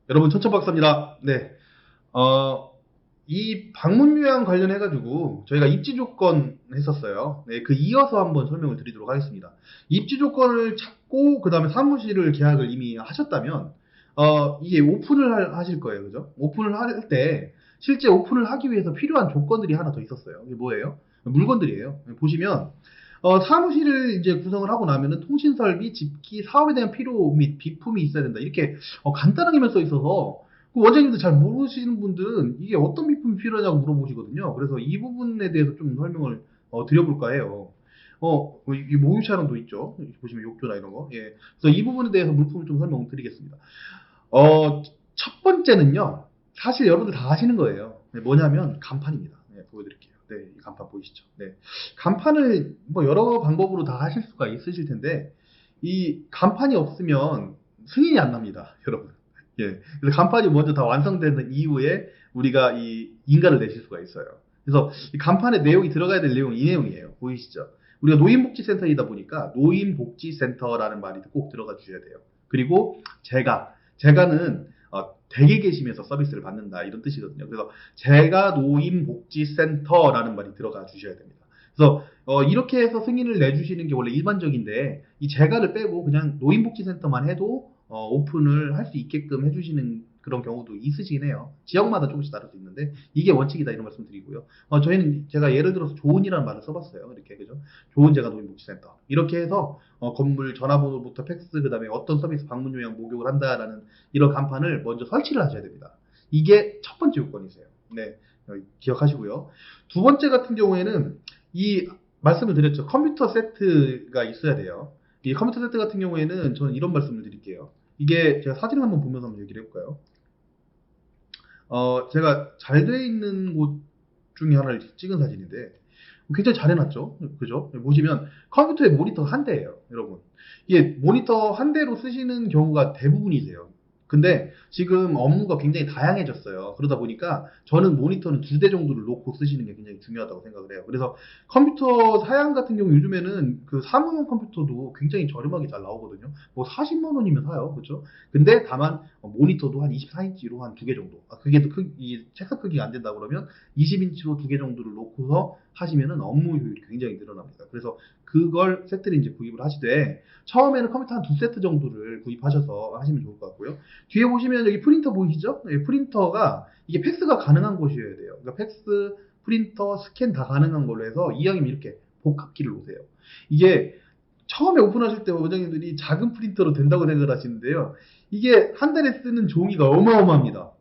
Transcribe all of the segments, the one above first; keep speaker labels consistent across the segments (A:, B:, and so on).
A: 여러분, 천천박사입니다. 네. 이 방문 요양 관련해가지고 저희가 입지 조건 했었어요. 네, 그 이어서 한번 설명을 드리도록 하겠습니다. 입지 조건을 찾고 그 다음에 사무실을 계약을 이미 하셨다면 이게 오픈을 하실 거예요. 그죠? 오픈을 할 때 실제 오픈을 하기 위해서 필요한 조건들이 하나 더 있었어요. 이게 뭐예요? 물건들이에요. 보시면 사무실을 이제 구성을 하고 나면은 통신 설비, 집기, 사업에 대한 필요 및 비품이 있어야 된다. 이렇게 간단하게만 써 있어서 그 원장님도 잘 모르시는 분들은 이게 어떤 비품이 필요하냐고 물어보시거든요. 그래서 이 부분에 대해서 좀 설명을 드려볼까 해요. 이 모유 촬영도 있죠. 보시면 욕조나 이런 거. 예. 그래서 이 부분에 대해서 물품을 좀 설명을 드리겠습니다. 첫 번째는요. 사실 여러분들 다 아시는 거예요. 네, 뭐냐면 간판입니다. 네, 보여드릴게요. 네, 이 간판 보이시죠? 네. 간판을 뭐 여러 방법으로 다 하실 수가 있으실 텐데 이 간판이 없으면 승인이 안 납니다, 여러분. 예. 그래서 간판이 먼저 다 완성되는 이후에 우리가 이 인가를 내실 수가 있어요. 그래서 이 간판에 내용이 들어가야 될 내용이 이 내용이에요. 보이시죠? 우리가 노인복지센터이다 보니까 노인복지센터라는 말이 꼭 들어가 주셔야 돼요. 그리고 제가는 댁에 계시면서 서비스를 받는다 이런 뜻이거든요. 그래서 제가 노인복지센터라는 말이 들어가 주셔야 됩니다. 그래서 이렇게 해서 승인을 내주시는 게 원래 일반적인데 이 제가를 빼고 그냥 노인복지센터만 해도 오픈을 할 수 있게끔 해주시는 그런 경우도 있으시긴 해요. 지역마다 조금씩 다를 수 있는데 이게 원칙이다 이런 말씀 드리고요. 저희는 제가 예를 들어서 좋은이라는 말을 써봤어요. 이렇게 그죠? 좋은 제가 노인복지센터 이렇게 해서 건물 전화번호부터 팩스 그다음에 어떤 서비스 방문 요양 목욕을 한다라는 이런 간판을 먼저 설치를 하셔야 됩니다. 이게 첫 번째 요건이세요. 네, 기억하시고요. 두 번째 같은 경우에는 이 말씀을 드렸죠. 컴퓨터 세트가 있어야 돼요. 이 컴퓨터 세트 같은 경우에는 저는 이런 말씀을 드릴게요. 이게 제가 사진을 한번 보면서 한번 얘기를 해볼까요? 제가 잘 돼 있는 곳 중에 하나를 찍은 사진인데 굉장히 잘 해놨죠. 그죠? 보시면 컴퓨터에 모니터 한 대예요, 여러분. 이게 모니터 한 대로 쓰시는 경우가 대부분이세요. 근데 지금 업무가 굉장히 다양해졌어요. 그러다 보니까 저는 모니터는 두 대 정도를 놓고 쓰시는 게 굉장히 중요하다고 생각을 해요. 그래서 컴퓨터 사양 같은 경우 요즘에는 그 사무용 컴퓨터도 굉장히 저렴하게 잘 나오거든요. 뭐 40만 원이면 사요. 그렇죠? 근데 다만 모니터도 한 24인치로 한 두 개 정도. 그게 또 이 책상 크기가 안 된다 그러면 20인치로 두 개 정도를 놓고서 하시면은 업무 효율이 굉장히 늘어납니다. 그래서 그걸 세트를 이제 구입을 하시되 처음에는 컴퓨터 한 두 세트 정도를 구입하셔서 하시면 좋을 것 같고요. 뒤에 보시면 여기 프린터 보이시죠? 네, 프린터가 이게 팩스가 가능한 곳이어야 돼요. 그러니까 팩스, 프린터, 스캔 다 가능한 걸로 해서 이왕이면 이렇게 복합키를 놓으세요. 이게 처음에 오픈하실 때 원장님들이 작은 프린터로 된다고 생각을 하시는데요. 이게 한 달에 쓰는 종이가 어마어마합니다.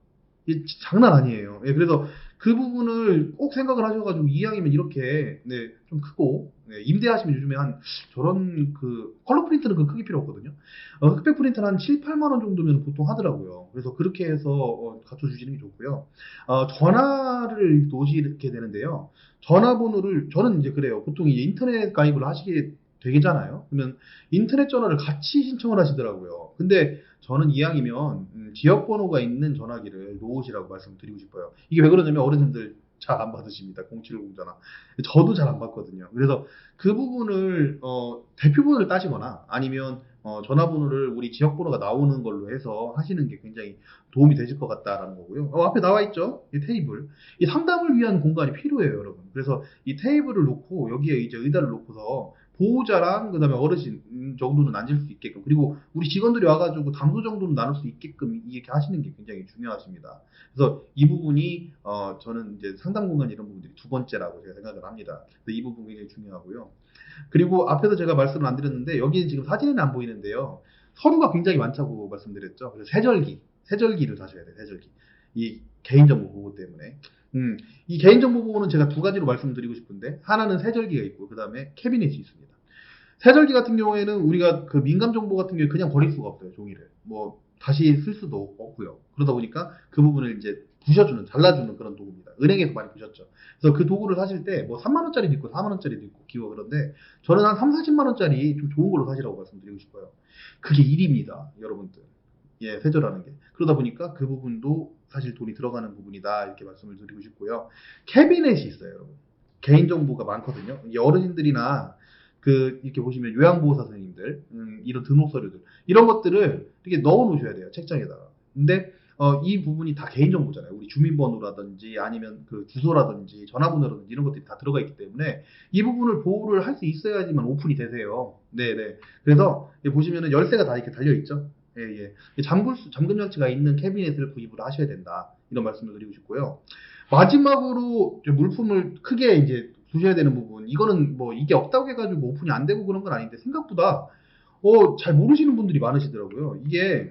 A: 이게 장난 아니에요. 예, 그래서 그 부분을 꼭 생각을 하셔가지고 이왕이면 이렇게 네, 좀 크고 네, 임대하시면 요즘에 한 저런 그 컬러 프린터는 그 크기 필요 없거든요. 흑백 프린터는 한 7, 8만 원 정도면 보통 하더라고요. 그래서 그렇게 해서 갖춰주시는 게 좋고요. 전화를 놓으시게 되는데요. 전화번호를 저는 이제 그래요. 보통 이제 인터넷 가입을 하시게 되잖아요. 그러면 인터넷 전화를 같이 신청을 하시더라고요. 근데 저는 이왕이면 지역 번호가 있는 전화기를 놓으시라고 말씀드리고 싶어요. 이게 왜 그러냐면 어르신들 잘 안 받으십니다. 070 전화. 저도 잘 안 받거든요. 그래서 그 부분을 대표번호를 따시거나 아니면 전화번호를 우리 지역 번호가 나오는 걸로 해서 하시는 게 굉장히 도움이 되실 것 같다라는 거고요. 앞에 나와 있죠? 이 테이블. 이 상담을 위한 공간이 필요해요, 여러분. 그래서 이 테이블을 놓고 여기에 이제 의자를 놓고서 보호자랑 그다음에 어르신 정도는 앉을 수 있게끔 그리고 우리 직원들이 와가지고 담소 정도는 나눌 수 있게끔 이렇게 하시는 게 굉장히 중요하십니다. 그래서 이 부분이 저는 이제 상담 공간 이런 부분들이 두 번째라고 제가 생각을 합니다. 그래서 이 부분이 굉장히 중요하고요. 그리고 앞에서 제가 말씀을 안 드렸는데 여기는 지금 사진에는 안 보이는데요. 서류가 굉장히 많다고 말씀드렸죠. 그래서 세절기를 사셔야 돼요. 세절기. 이 개인정보 보호 때문에. 이 개인정보 보호는 제가 두 가지로 말씀드리고 싶은데 하나는 세절기가 있고 그 다음에 캐비넷이 있습니다. 세절기 같은 경우에는 우리가 그 민감 정보 같은 경우에 그냥 버릴 수가 없어요. 종이를. 뭐 다시 쓸 수도 없고요. 그러다 보니까 그 부분을 이제 부셔주는, 잘라주는 그런 도구입니다. 은행에서 많이 보셨죠. 그래서 그 도구를 사실 때 뭐 3만 원짜리도 있고 4만 원짜리도 있고 기워 그런데 저는 한 3, 40만 원짜리 좀 좋은 걸로 사시라고 말씀드리고 싶어요. 그게 일입니다, 여러분들. 예, 세절하는 게. 그러다 보니까 그 부분도 사실 돈이 들어가는 부분이다 이렇게 말씀을 드리고 싶고요. 캐비넷이 있어요, 여러분. 개인정보가 많거든요. 이 어르신들이나 이렇게 보시면 요양보호사 선생님들, 이런 등록 서류들, 이런 것들을 이렇게 넣어 놓으셔야 돼요. 책장에다가. 근데, 이 부분이 다 개인정보잖아요. 우리 주민번호라든지 아니면 그 주소라든지 전화번호라든지 이런 것들이 다 들어가 있기 때문에 이 부분을 보호를 할 수 있어야지만 오픈이 되세요. 네네. 그래서 보시면은 열쇠가 다 이렇게 달려있죠. 예, 예. 잠금 장치가 있는 캐비넷을 구입을 하셔야 된다. 이런 말씀을 드리고 싶고요. 마지막으로 물품을 크게 이제 두셔야 되는 부분. 이거는 뭐 이게 없다고 해가지고 오픈이 안 되고 그런 건 아닌데 생각보다 잘 모르시는 분들이 많으시더라고요. 이게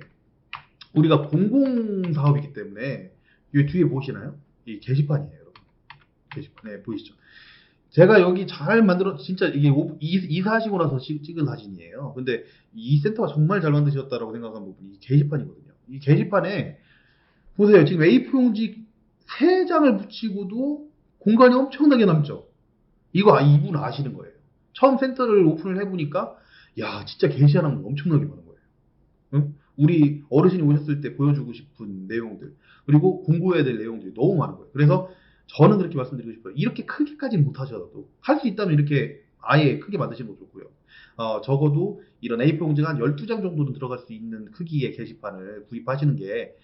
A: 우리가 공공사업이기 때문에 이 뒤에 보시나요? 이 게시판이에요, 여러분. 게시판. 네, 보이시죠? 제가 여기 잘 진짜 이게 이사하시고 나서 찍은 사진이에요. 근데 이 센터가 정말 잘 만드셨다라고 생각한 부분이 이 게시판이거든요. 이 게시판에 보세요. 지금 A4 용지 3장을 붙이고도 공간이 엄청나게 남죠. 이분 아시는 거예요. 처음 센터를 오픈을 해보니까 야 진짜 게시하는 거 엄청나게 많은 거예요. 응? 우리 어르신이 오셨을 때 보여주고 싶은 내용들 그리고 공부해야 될 내용들이 너무 많은 거예요. 그래서 저는 그렇게 말씀드리고 싶어요. 이렇게 크게까지는 못하셔도 할 수 있다면 이렇게 아예 크게 만드시는 거 좋고요. 적어도 이런 A4 용지가 한 12장 정도는 들어갈 수 있는 크기의 게시판을 구입하시는 게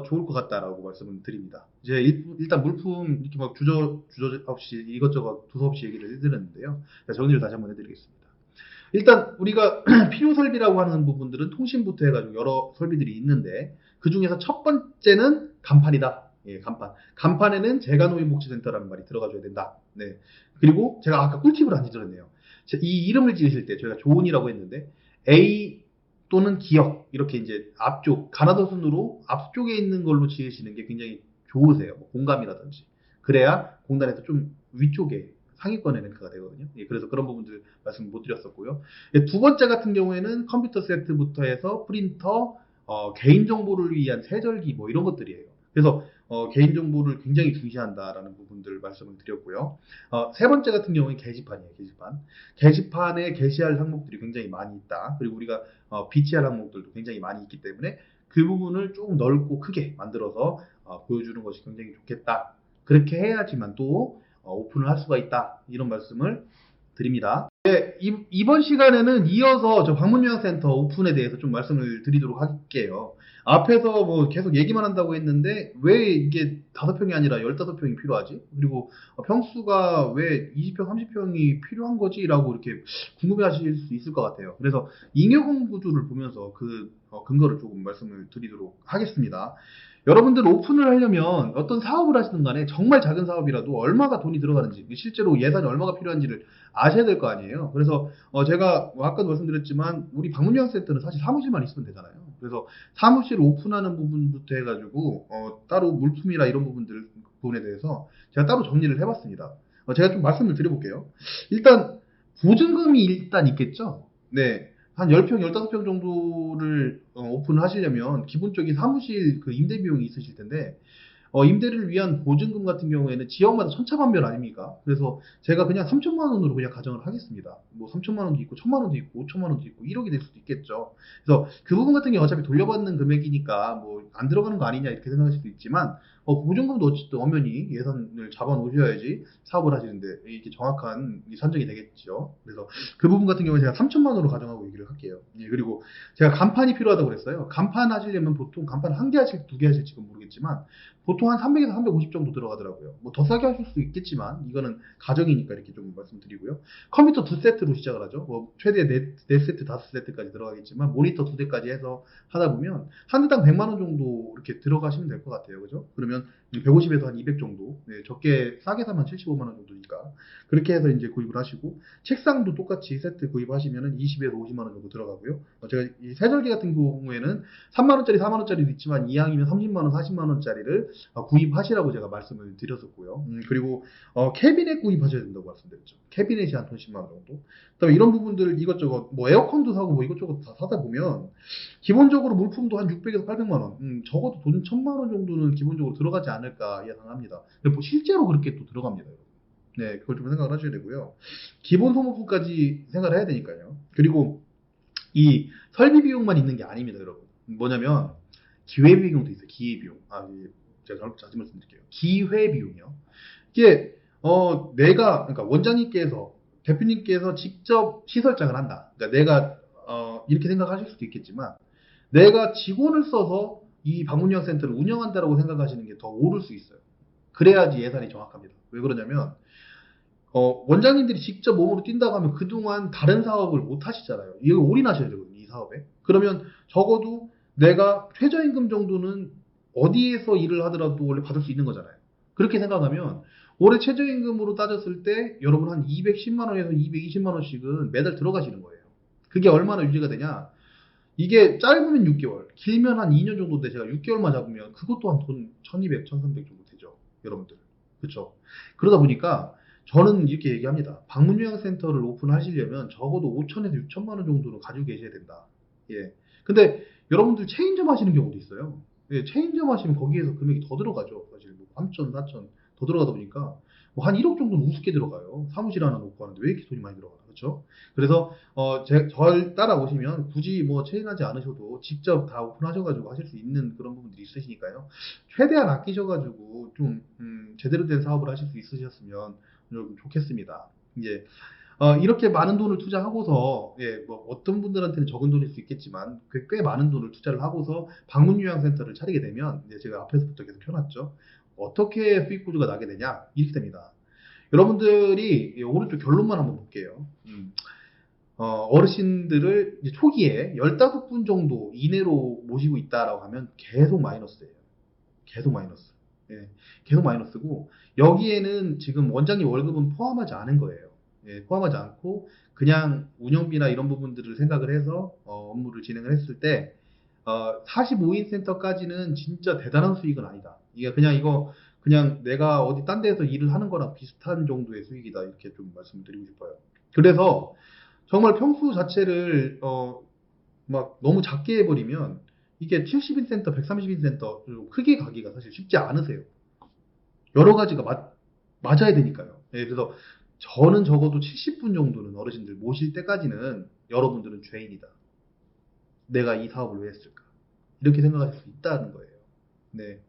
A: 좋을 것 같다라고 말씀을 드립니다. 이제 일단 물품 이렇게 막 주저 없이 이것저것 두서없이 얘기를 해드렸는데요. 정리를 다시 한번 해드리겠습니다. 일단 우리가 필요 설비라고 하는 부분들은 통신부터 해가지고 여러 설비들이 있는데 그 중에서 첫 번째는 간판이다. 예, 간판. 간판에는 재가노인복지센터라는 말이 들어가줘야 된다. 네. 그리고 제가 아까 꿀팁을 안 드렸네요. 이 이름을 지으실 때 저희가 조은이라고 했는데 A 또는 기역 이렇게 이제 앞쪽 가나다 순으로 앞쪽에 있는 걸로 지으시는 게 굉장히 좋으세요. 뭐 공감이라든지 그래야 공단에서 좀 위쪽에 상위권에 랭크가 되거든요. 예, 그래서 그런 부분들 말씀 못 드렸었고요. 예, 두 번째 같은 경우에는 컴퓨터 세트부터 해서 프린터, 개인정보를 위한 세절기 뭐 이런 것들이에요. 그래서 개인정보를 굉장히 중시한다라는 부분들 말씀을 드렸고요. 세 번째 같은 경우는 게시판이에요. 게시판. 게시판에 게시할 항목들이 굉장히 많이 있다. 그리고 우리가 비치할 항목들도 굉장히 많이 있기 때문에 그 부분을 조금 넓고 크게 만들어서 보여주는 것이 굉장히 좋겠다. 그렇게 해야지만 또 오픈을 할 수가 있다. 이런 말씀을 드립니다. 네, 이번 시간에는 이어서 저 방문요양센터 오픈에 대해서 좀 말씀을 드리도록 할게요. 앞에서 뭐 계속 얘기만 한다고 했는데 왜 이게 5평이 아니라 15평이 필요하지? 그리고 평수가 왜 20평, 30평이 필요한 거지? 라고 이렇게 궁금해 하실 수 있을 것 같아요. 그래서 잉여공 구조를 보면서 그 근거를 조금 말씀을 드리도록 하겠습니다. 여러분들 오픈을 하려면 어떤 사업을 하시든 간에 정말 작은 사업이라도 얼마가 돈이 들어가는지 실제로 예산이 얼마가 필요한지를 아셔야 될 거 아니에요. 그래서 제가 아까도 말씀드렸지만 우리 방문요양센터는 사실 사무실만 있으면 되잖아요. 그래서 사무실 오픈하는 부분부터 해가지고 따로 물품이나 이런 부분에 대해서 제가 따로 정리를 해봤습니다. 제가 좀 말씀을 드려볼게요. 일단 보증금이 일단 있겠죠. 네. 한 10평, 15평 정도를 오픈을 하시려면 기본적인 사무실 그 임대 비용이 있으실 텐데 임대를 위한 보증금 같은 경우에는 지역마다 천차만별 아닙니까? 그래서 제가 그냥 3천만 원으로 그냥 가정을 하겠습니다. 뭐 3천만 원도 있고 1천만 원도 있고 5천만 원도 있고 1억이 될 수도 있겠죠. 그래서 그 부분 같은 경우 어차피 돌려받는 금액이니까 뭐 안 들어가는 거 아니냐 이렇게 생각하실 수도 있지만 보증금도 어쨌든 엄연히 예산을 잡아 놓으셔야지 사업을 하시는데 이게 정확한 산정이 되겠죠. 그래서 그 부분 같은 경우에 제가 3천만 원으로 가정하고 얘기를 할게요. 예, 그리고 제가 간판이 필요하다고 그랬어요. 간판 하시려면 보통 간판 1개 하실지 2개 하실지는 모르겠지만 보통 한 300에서 350 정도 들어가더라고요. 뭐 더 싸게 하실 수 있겠지만 이거는 가정이니까 이렇게 좀 말씀드리고요. 컴퓨터 2세트로 시작을 하죠. 뭐 최대 4세트, 5세트까지 들어가겠지만 모니터 2대까지 해서 하다 보면 한 대당 100만 원 정도 이렇게 들어가시면 될 것 같아요. 그죠? 그러면 150에서 한 200 정도. 네, 적게 싸게 사면 75만 원 정도니까. 그렇게 해서 이제 구입을 하시고 책상도 똑같이 세트 구입하시면은 20에서 50만 원 정도 들어가고요. 제가 이 세절기 같은 경우에는 3만 원짜리, 4만 원짜리도 있지만 이왕이면 30만 원, 40만 원짜리를 구입하시라고 제가 말씀을 드렸었고요. 그리고 캐비넷 구입하셔야 된다고 말씀드렸죠. 캐비넷이 한 10만 원 정도. 그다음에 이런 부분들 이것저것 뭐 에어컨도 사고 뭐 이것저것 다 사다 보면 기본적으로 물품도 한 600에서 800만 원, 적어도 돈 1000만 원 정도는 기본적으로 들어가지 않을까 예상합니다. 근데 뭐 실제로 그렇게 또 들어갑니다. 네, 그걸 좀 생각을 하셔야 되고요. 기본 소모품까지 생각을 해야 되니까요. 그리고 이 설비 비용만 있는 게 아닙니다, 여러분. 뭐냐면 기회 비용도 있어요. 기회 비용. 제가 다시 말씀드릴게요. 기회 비용이요. 이게 그러니까 원장님께서 대표님께서 직접 시설장을 한다. 그러니까 내가 이렇게 생각하실 수도 있겠지만 내가 직원을 써서 이 방문요양센터를 운영한다라고 생각하시는 게 더 옳을 수 있어요. 그래야지 예산이 정확합니다. 왜 그러냐면 원장님들이 직접 몸으로 뛴다고 하면 그동안 다른 사업을 못 하시잖아요. 이거 올인하셔야 되거든요, 이 사업에. 그러면 적어도 내가 최저임금 정도는 어디에서 일을 하더라도 원래 받을 수 있는 거잖아요. 그렇게 생각하면 올해 최저임금으로 따졌을 때 여러분 한 210만 원에서 220만 원씩은 매달 들어가시는 거예요. 그게 얼마나 유지가 되냐? 이게 짧으면 6개월, 길면 한 2년 정도인데 제가 6개월만 잡으면 그것도 한 돈 1200, 1300 정도 되죠. 여러분들. 그렇죠? 그러다 보니까 저는 이렇게 얘기합니다. 방문요양센터를 오픈하시려면 적어도 5천에서 6천만 원 정도는 가지고 계셔야 된다. 예. 근데 여러분들 체인점 하시는 경우도 있어요. 예, 체인점 하시면 거기에서 금액이 더 들어가죠. 사실 뭐 3천, 4천 더 들어가다 보니까 뭐 한 1억 정도는 우습게 들어가요. 사무실 하나 놓고 하는데 왜 이렇게 돈이 많이 들어가나, 그렇죠? 그래서 절 따라오시면 굳이 뭐 체인하지 않으셔도 직접 다 오픈하셔가지고 하실 수 있는 그런 부분들이 있으시니까요. 최대한 아끼셔가지고 좀 제대로 된 사업을 하실 수 있으셨으면 좀 좋겠습니다. 이제 이렇게 많은 돈을 투자하고서, 예, 뭐 어떤 분들한테는 적은 돈일 수 있겠지만 꽤 많은 돈을 투자를 하고서 방문요양센터를 차리게 되면, 이제 제가 앞에서부터 계속 펴놨죠. 어떻게 수익 구조가 나게 되냐? 이렇게 됩니다. 여러분들이 오른쪽 결론만 한번 볼게요. 어르신들을 이제 초기에 15분 정도 이내로 모시고 있다라고 하면 계속 마이너스예요. 계속 마이너스. 예, 계속 마이너스고, 여기에는 지금 원장님 월급은 포함하지 않은 거예요. 예, 포함하지 않고 그냥 운영비나 이런 부분들을 생각을 해서 업무를 진행을 했을 때 45인 센터까지는 진짜 대단한 수익은 아니다. 이게 그냥 이거 그냥 내가 어디 딴 데서 일을 하는 거랑 비슷한 정도의 수익이다, 이렇게 좀 말씀을 드리고 싶어요. 그래서 정말 평수 자체를 막 너무 작게 해버리면 이게 70인 센터, 130인 센터 크게 가기가 사실 쉽지 않으세요. 여러 가지가 맞아야 되니까요. 예, 그래서 저는 적어도 70분 정도는 어르신들 모실 때까지는 여러분들은 죄인이다. 내가 이 사업을 왜 했을까? 이렇게 생각하실 수 있다는 거예요. 네.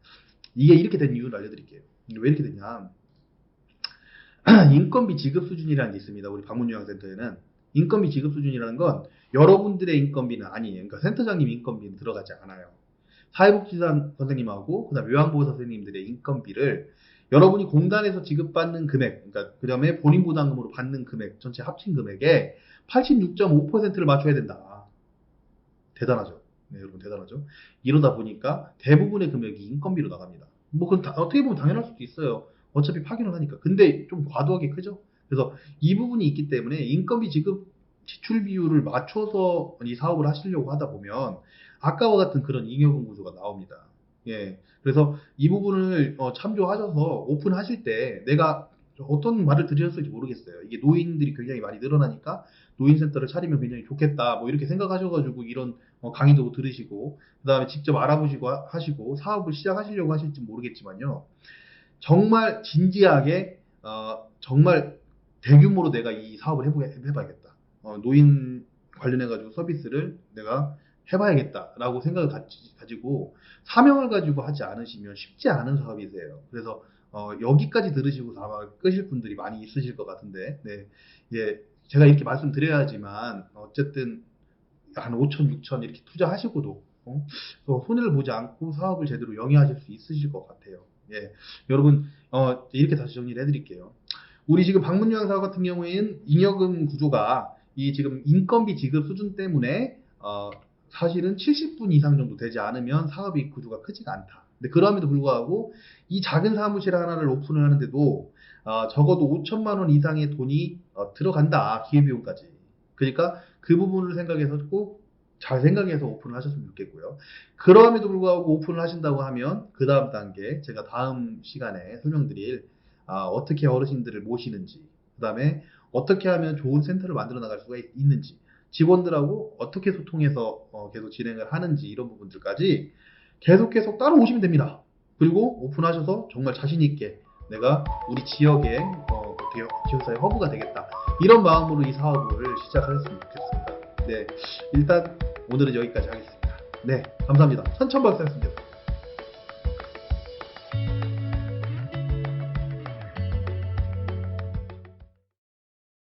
A: 이게 이렇게 된 이유를 알려드릴게요. 왜 이렇게 됐냐? 인건비 지급 수준이라는 게 있습니다. 우리 방문요양센터에는. 인건비 지급 수준이라는 건 여러분들의 인건비는 아니에요. 그러니까 센터장님 인건비는 들어가지 않아요. 사회복지사 선생님하고 그다음 요양보호사 선생님들의 인건비를 여러분이 공단에서 지급받는 금액, 그러니까 그 다음에 본인 부담금으로 받는 금액, 전체 합친 금액의 86.5%를 맞춰야 된다. 대단하죠. 네, 여러분 대단하죠. 이러다 보니까 대부분의 금액이 인건비로 나갑니다. 뭐 그건 어떻게 보면 당연할 수도 있어요. 어차피 파견을 하니까. 근데 좀 과도하게 크죠. 그래서 이 부분이 있기 때문에 인건비 지급 지출 비율을 맞춰서 이 사업을 하시려고 하다 보면 아까와 같은 그런 잉여금 구조가 나옵니다. 예. 그래서 이 부분을 참조하셔서 오픈하실 때 내가 어떤 말을 들으셨을지 모르겠어요. 이게 노인들이 굉장히 많이 늘어나니까 노인센터를 차리면 굉장히 좋겠다, 뭐 이렇게 생각하셔가지고 이런 강의도 들으시고 그 다음에 직접 알아보시고 하시고 사업을 시작하시려고 하실지 모르겠지만요. 정말 진지하게 정말 대규모로 내가 이 사업을 해봐야겠다. 노인 관련해가지고 서비스를 내가 해봐야겠다라고 생각을 가지고 사명을 가지고 하지 않으시면 쉽지 않은 사업이세요. 그래서 여기까지 들으시고 아마 끄실 분들이 많이 있으실 것 같은데, 네, 예, 제가 이렇게 말씀드려야지만 어쨌든 한 5천, 6천 이렇게 투자하시고도 손해를 보지 않고 사업을 제대로 영위하실 수 있으실 것 같아요. 예, 여러분 이렇게 다시 정리를 해드릴게요. 우리 지금 방문요양 사업 같은 경우에는 잉여금 구조가 이 지금 인건비 지급 수준 때문에 사실은 70분 이상 정도 되지 않으면 사업이 구조가 크지가 않다. 근데 그럼에도 불구하고 이 작은 사무실 하나를 오픈을 하는데도 적어도 5천만 원 이상의 돈이 들어간다. 기회비용까지. 그러니까 그 부분을 생각해서 꼭 잘 생각해서 오픈을 하셨으면 좋겠고요. 그럼에도 불구하고 오픈을 하신다고 하면 그 다음 단계, 제가 다음 시간에 설명드릴 어떻게 어르신들을 모시는지, 그 다음에 어떻게 하면 좋은 센터를 만들어 나갈 수가 있는지, 직원들하고 어떻게 소통해서 계속 진행을 하는지, 이런 부분들까지 계속 따라오시면 됩니다. 그리고 오픈하셔서 정말 자신 있게 내가 우리 지역의 어떻게 지역사회 허브가 되겠다, 이런 마음으로 이 사업을 시작하셨으면 좋겠습니다. 네, 일단 오늘은 여기까지 하겠습니다. 네, 감사합니다. 선천박사였습니다.